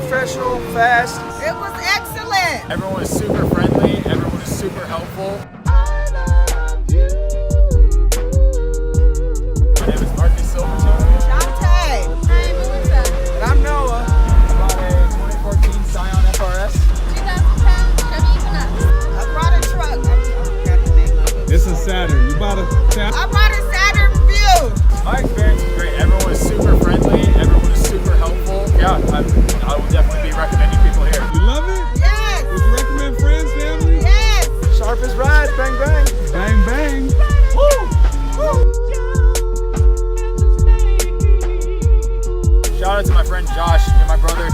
professional, fast. It was excellent. Everyone was super friendly. Everyone was super helpful. My name is Marcus Silverton. Dante. Hi, Melissa. And I'm Noah. I bought a 2014 Scion FRS. 2010 Chevy Equinox. I brought a truck. I forgot the name of it. It's a Saturn. You bought a Saturn? I brought a Saturn View. My experience was great. Everyone was super friendly. Everyone was super helpful. Yeah, I will definitely be recommending people here. You love it? Yes. Would you recommend friends, family? Yes. Sharpest Rides, bang bang. Bang, bang. Shout out to my friend Josh and my brother